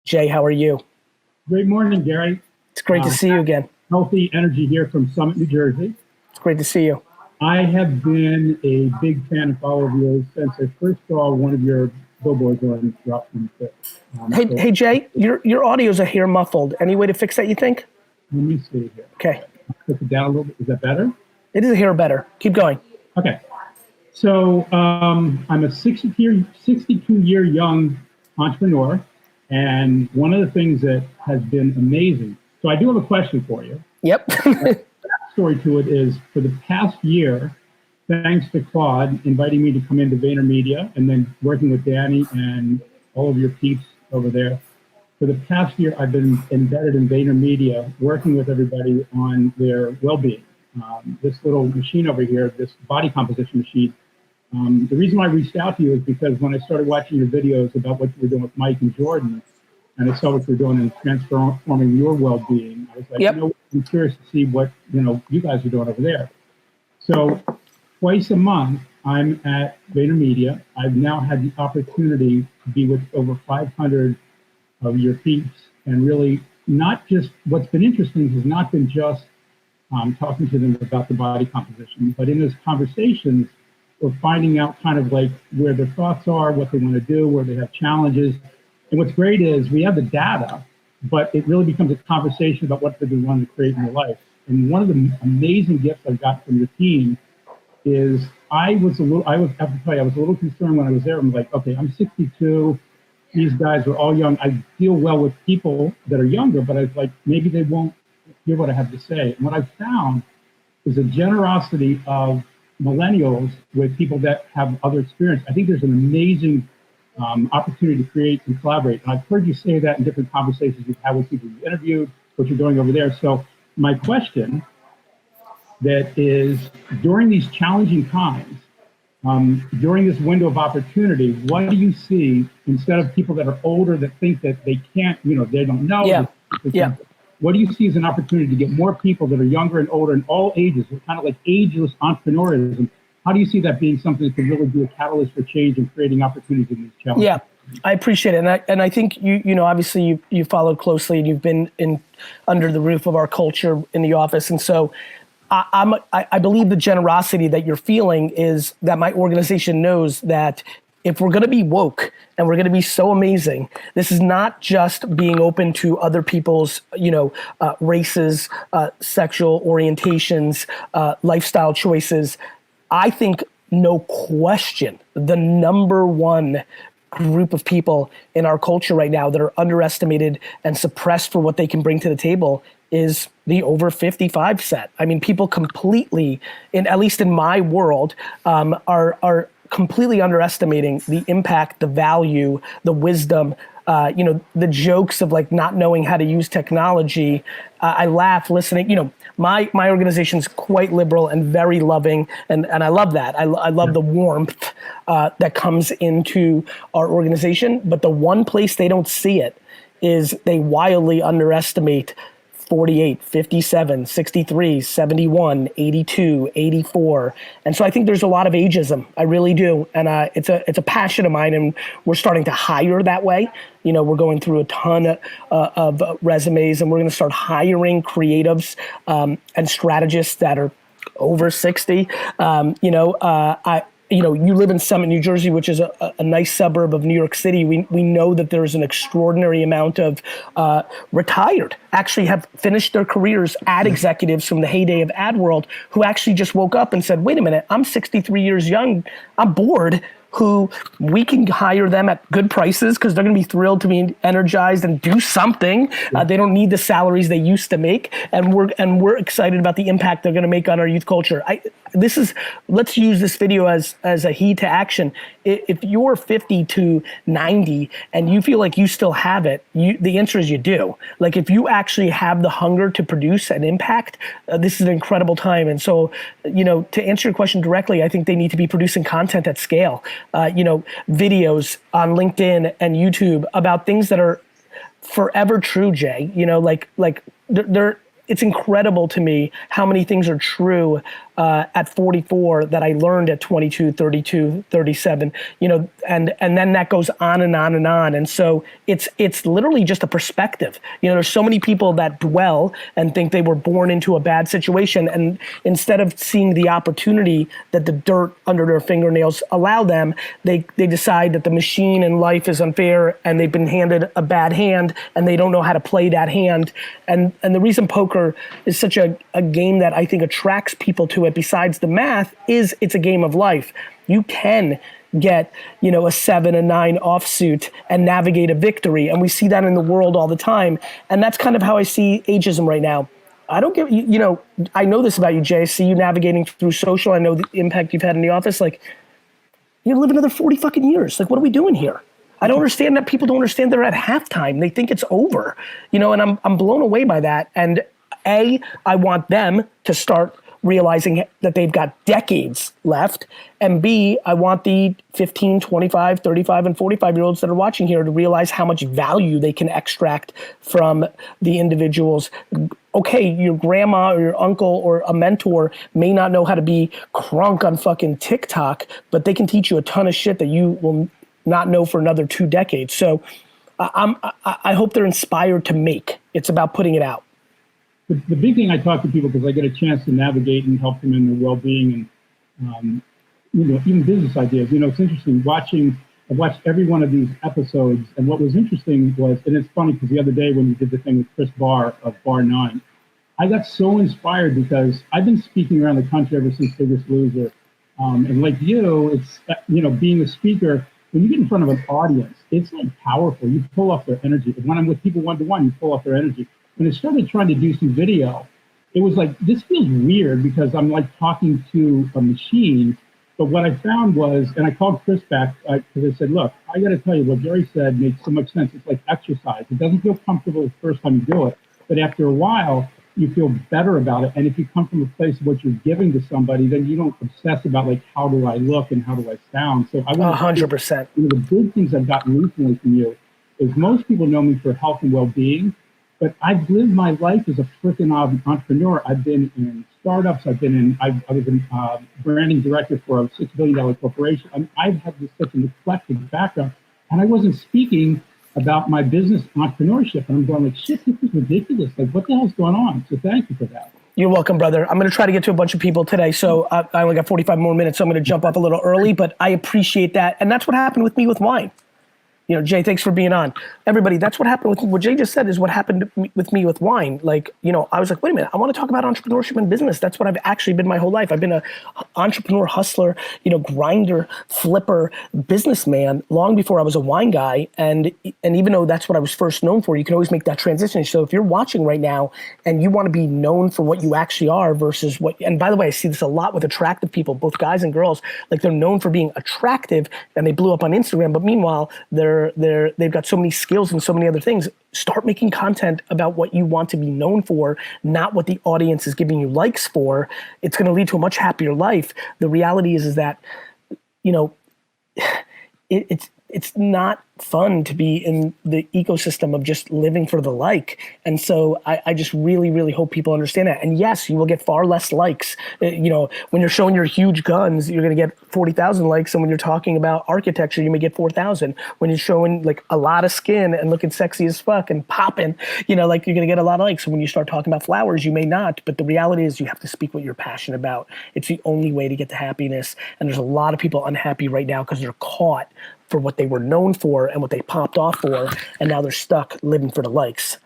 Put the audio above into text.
Jay, how are you? Great morning, Gary. It's great to see you again. Healthy energy here from Summit, New Jersey. It's great to see you. I have been a big fan and follower of yours since I first saw one of your billboards on Route 26. Hey, Jay, your audio's a hair muffled. Any way to fix that, you think? Let me see here. Okay. Click it down a little bit. Is that better? It is a hair better. Keep going. Okay. So I'm a 62-year young entrepreneur, and one of the things that has been amazing. So I do have a question for you. Yep. Story to it is for the past year, thanks to Claude inviting me to come into VaynerMedia and then working with Danny and all of your peeps over there. For the past year, I've been embedded in VaynerMedia, working with everybody on their well-being. This little machine over here, this body composition machine, the reason why I reached out to you is because when I started watching your videos about what you were doing with Mike and Jordan, and I saw what you were doing in transforming your well-being, I was like, Yep. I'm curious to see what you guys are doing over there. So twice a month, I'm at VaynerMedia. I've now had the opportunity to be with over 500 of your peeps, and really not just what's been interesting has not been just talking to them about the body composition, but in those conversations, we're finding out kind of like where their thoughts are, what they want to do, where they have challenges. And what's great is we have the data, but it really becomes a conversation about what they want to create in their life. And one of the amazing gifts I got from your team is I have to tell you, I was a little concerned when I was there. I'm like, okay, I'm 62. These guys are all young. I deal well with people that are younger, but I was like, maybe they won't hear what I have to say. And what I found is a generosity of millennials with people that have other experience. I think there's an amazing opportunity to create and collaborate. And I've heard you say that in different conversations you've had with people you've interviewed, what you're doing over there. So my question that is, during these challenging times, during this window of opportunity, what do you see instead of people that are older that think that they can't, they don't know? Yeah. Yeah. What do you see as an opportunity to get more people that are younger and older in all ages, kind of like ageless entrepreneurism? How do you see that being something that could really be a catalyst for change and creating opportunities in these challenges? Yeah, I appreciate it. And I think obviously you followed closely and you've been under the roof of our culture in the office. And so I believe the generosity that you're feeling is that my organization knows that if we're going to be woke and we're going to be so amazing, this is not just being open to other people's, races, sexual orientations, lifestyle choices. I think no question the number one group of people in our culture right now that are underestimated and suppressed for what they can bring to the table is the over 55 set. I mean, people completely, at least in my world, are completely underestimating the impact, the value, the wisdom, the jokes of like not knowing how to use technology. I laugh listening, my organization's quite liberal and very loving, and I love that. I love the warmth that comes into our organization, but the one place they don't see it is they wildly underestimate 48, 57, 63, 71, 82, 84. And so I think there's a lot of ageism. I really do. And it's a passion of mine, and we're starting to hire that way. We're going through a ton of resumes, and we're going to start hiring creatives and strategists that are over 60. You live in Summit, New Jersey, which is a nice suburb of New York City. We know that there's an extraordinary amount of retired, actually have finished their careers ad executives from the heyday of ad world, who actually just woke up and said, wait a minute, I'm 63 years young, I'm bored, who we can hire them at good prices because they're going to be thrilled to be energized and do something. They don't need the salaries they used to make, and we're excited about the impact they're going to make on our youth culture. Let's use this video as a heed to action. If you're 50 to 90 and you feel like you still have it, the answer is you do. Like if you actually have the hunger to produce an impact, this is an incredible time. And so, to answer your question directly, I think they need to be producing content at scale. Videos on LinkedIn and YouTube about things that are forever true, Jay. It's incredible to me how many things are true at 44 that I learned at 22, 32, 37, you know, and then that goes on and on and on. And so it's literally just a perspective. You know, there's so many people that dwell and think they were born into a bad situation, and instead of seeing the opportunity that the dirt under their fingernails allow them, they decide that the machine in life is unfair and they've been handed a bad hand and they don't know how to play that hand. And the reason poker is such a game that I think attracts people to it, besides the math, is it's a game of life. You can get, you know, a 7, a 9 offsuit and navigate a victory. And we see that in the world all the time. And that's kind of how I see ageism right now. I don't give, you know, I know this about you, Jay. I see you navigating through social. I know the impact you've had in the office. Like, you're gonna live another 40 fucking years. Like, what are we doing here? I don't understand that people don't understand they're at halftime. They think it's over, you know, and I'm blown away by that. And I want them to start realizing that they've got decades left. And B, I want the 15, 25, 35, and 45-year-olds that are watching here to realize how much value they can extract from the individuals. Okay, your grandma or your uncle or a mentor may not know how to be crunk on fucking TikTok, but they can teach you a ton of shit that you will not know for another 2 decades. So I hope they're inspired to make. It's about putting it out. The big thing I talk to people, because I get a chance to navigate and help them in their well-being and, you know, even business ideas. You know, it's interesting I watched every one of these episodes, and what was interesting was, and it's funny because the other day when we did the thing with Chris Barr of Bar 9, I got so inspired because I've been speaking around the country ever since Biggest Loser. And like you, it's, you know, being a speaker, when you get in front of an audience, it's like powerful. You pull off their energy. When I'm with people one-to-one, you pull off their energy. When I started trying to do some video, it was like, this feels weird because I'm like talking to a machine. But what I found was, and I called Chris back because I said, look, I got to tell you, what Gary said makes so much sense. It's like exercise. It doesn't feel comfortable the first time you do it, but after a while, you feel better about it. And if you come from a place of what you're giving to somebody, then you don't obsess about like, how do I look and how do I sound? So I want 100%. One of the big things I've gotten recently from you is most people know me for health and well-being, but I've lived my life as a freaking entrepreneur. I've been in startups. I was a branding director for a $6 billion corporation. I mean, I've had such an eclectic background, and I wasn't speaking about my business entrepreneurship. And I'm going like, shit, this is ridiculous. Like, what the hell's going on? So thank you for that. You're welcome, brother. I'm going to try to get to a bunch of people today. So I only got 45 more minutes, so I'm going to jump up a little early, but I appreciate that. And that's what happened with me with wine. You know, Jay, thanks for being on. Everybody, that's what happened with what Jay just said is what happened with me with wine. Like, you know, I was like, wait a minute, I want to talk about entrepreneurship and business. That's what I've actually been my whole life. I've been an entrepreneur, hustler, you know, grinder, flipper, businessman long before I was a wine guy. And even though that's what I was first known for, you can always make that transition. So if you're watching right now and you want to be known for what you actually are versus what, and by the way, I see this a lot with attractive people, both guys and girls, like they're known for being attractive and they blew up on Instagram, but meanwhile, they've got so many skills and so many other things. Start making content about what you want to be known for, not what the audience is giving you likes for. It's going to lead to a much happier life. The reality is that, you know, it's not fun to be in the ecosystem of just living for the like. And so I just really, really hope people understand that. And yes, you will get far less likes. You know, when you're showing your huge guns, you're going to get 40,000 likes. And when you're talking about architecture, you may get 4,000. When you're showing like a lot of skin and looking sexy as fuck and popping, you know, like you're going to get a lot of likes. So when you start talking about flowers, you may not. But the reality is you have to speak what you're passionate about. It's the only way to get to happiness. And there's a lot of people unhappy right now because they're caught for what they were known for and what they popped off for, and now they're stuck living for the likes.